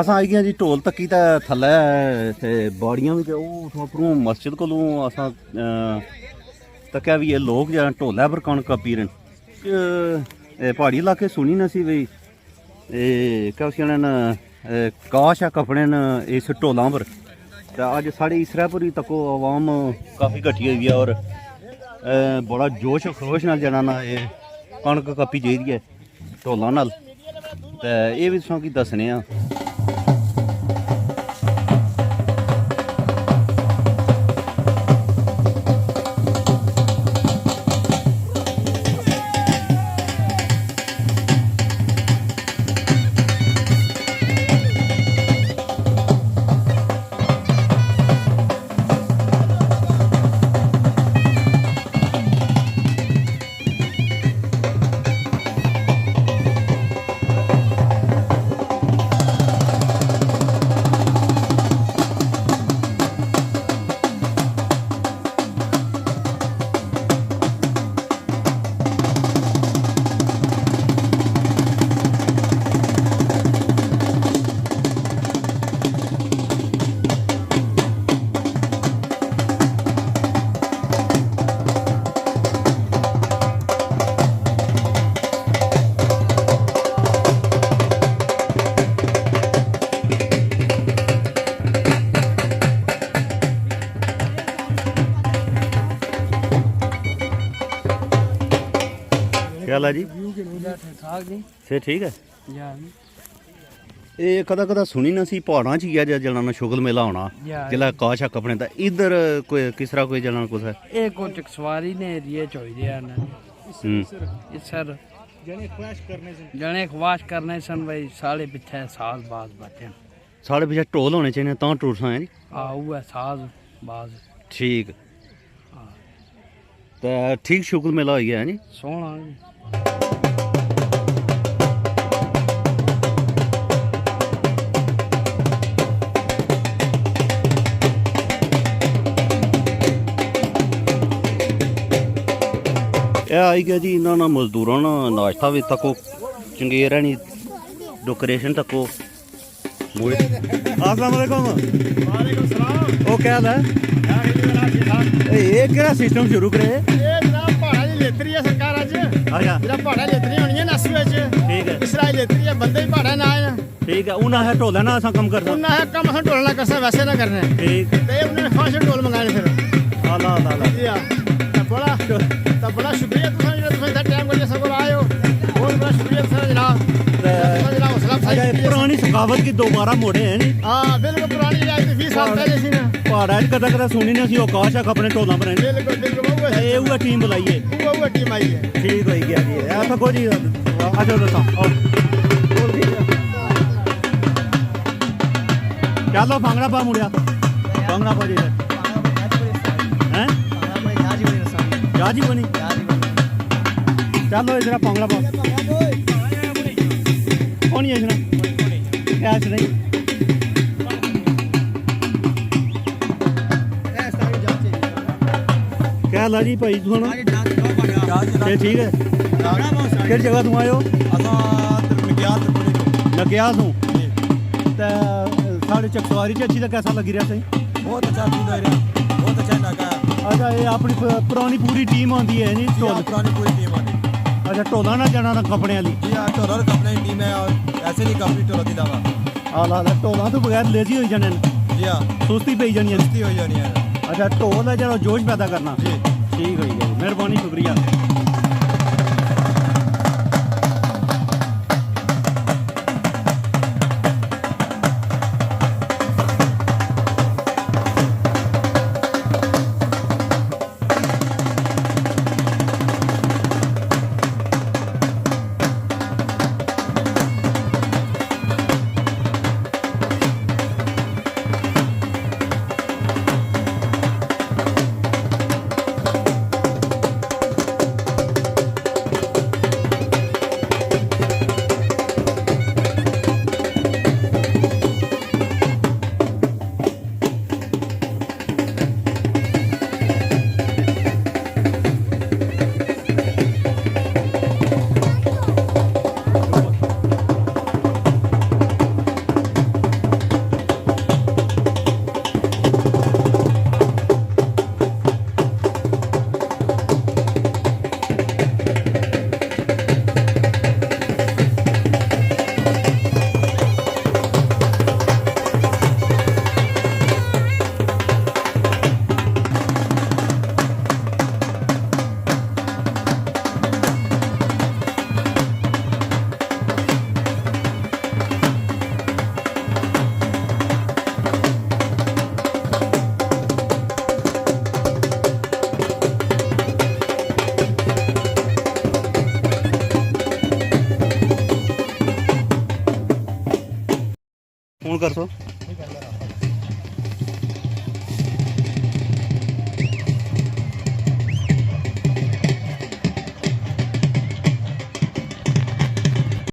अस आई गए जी ढोल तक्की ते थल्लै ते बाड़ियां भी ते ओह् उप्परों मस्जिद कोलों अस तक्केआ भी एह् लोग जेह्ड़ा ढोलै पर कनक कप्पी रहे न प्हाड़ी इलाके सुनी न सी भाई क्या उसी आखदे काश कपड़े न इस ढोलां पर ते अज्ज साढ़े इसरापुरी तको आवाम काफ़ी कट्ठी हुई है और बड़ा जोश खरोश नाल जेह्ड़ा ना एह् कनक कप्पी चाहिदी है ढोलां नाल ते एह् बी तुसें गी दस्सने आं। क्या हाल है जी? से ठीक है। ਇਹ ਕਦਾ ਕਦਾ ਸੁਣੀ ਨਾ ਸੀ ਪਹਾੜਾਂ 'ਚ ਹੀ ਆ ਜਿਹੜਾ ਨਾ ਸ਼ੁਗਲ ਮੇਲਾ ਹੋਣਾ ਜਿਹੜਾ ਕਾਸ਼ ਆਪਣੇ ਦਾ ਇਧਰ ਕੋਈ ਕਿਸ ਤਰ੍ਹਾਂ ਕੋਈ ਜਣਾ ਕੁਛ ਹੈ ਇਹ ਕੁਝ ਸਵਾਰੀ ਨੇ ਏਰੀਏ ਚ ਹੋਈ ਰਿਆ ਨਾ ਇਸ ਸਰ ਜਣੇ ਖਵਾਸ਼ ਕਰਨੇ ਸਨ ਬਈ ਸਾਲੇ ਪਿੱਛੇ ਸਾਲ ਬਾਅਦ ਬਚਣ ਸਾਡੇ ਪਿੱਛੇ ਢੋਲ ਹੋਣੇ ਚਾਹੀਦੇ ਤਾਂ ਟੁਰਸਾਂ ਹੈ ਜੀ ਉਹ ਹੈ ਸਾਜ਼ ਬਾਜ਼ ਠੀਕ ਤਾਂ ਠੀਕ ਸ਼ੁਗਲ ਮੇਲਾ ਹੋਈ ਹੈ ਜੀ ਸੋਹਣਾ ਜੀ। ਇਹ ਆਈ ਗਿਆ ਜੀ ਇਹਨਾਂ ਨਾਲ ਮਜ਼ਦੂਰਾਂ ਨਾਲ ਨਾਸ਼ਤਾ ਵੀ ਤੱਕੋ ਚੰਗੇ ਰਹਿਣੀ ਡੈਕੋਰੇਸ਼ਨ ਤੱਕੋ ਮੋਏ अस्सलाम वालेकुम वालेकुम सलाम ओ क्या हाल है ये क्या सिस्टम शुरू करे ये जनाब पहाड़ा दी लेतरी है सरकार अज अच्छा जरा पहाड़ा लेतरी होनी है नस विच ठीक है इसराइल लेतरी है बंदे ही पहाड़ा ना है ठीक है उन्हें है ढोला ना असा कम करना उन्हें है कम अस ढोलना करसा वैसे ना करना ठीक ते उन्होंने खास ढोल मंगाने फिर अल्लाह अल्लाह जी हां बड़ा शुक्रिया तुसा जेड़ा तुसा इतना टाइम करिए सब आए हो बहुत बड़ा शुक्रिया तुसा जनाब जनाब हौसला अफजाई पुरानी सकावत की दोबारा मोड़े हैं नी हां बिल्कुल पुरानी आज 20 साल पहले सी ना पहाड़ा कदा कदा सुनी ना सी ओ काश अपने ढोला पर बिल्कुल ये हुआ टीम बुलाइए वो टीम आई है ठीक हो गया जी ऐसा कोई नहीं अच्छा दसा चलो भांगड़ा पा मुड़िया भांगड़ा पा जी हैं जाजी बनी चलो इधर भांगड़ा पा कौन है इधर कैश नहीं क्या ला जी भाई तू ना ठीक है किस जगह तू आयो नकिया तू साढ़े चकसवारी च अच्छी तो कैसा लगी रहा सही बहुत अच्छा फील हो रहा बहुत अच्छा लगा। अच्छा ये अपनी पुरानी पूरी टीम आती है नी ढोल पुरानी पूरी टीम आती अच्छा ढोला ना जाना ना कपड़े वाली जी हाँ ढोला और कपड़े की टीम है और ऐसे नहीं काफी ढोला की दावा आला ढोला तो बगैर लेजी हो जाने जी हाँ सुस्ती पई जानी सुस्ती हो जानी है अच्छा ढोल है जो जोश पैदा करना जी ठीक हो गया मेहरबानी शुक्रिया। कर सो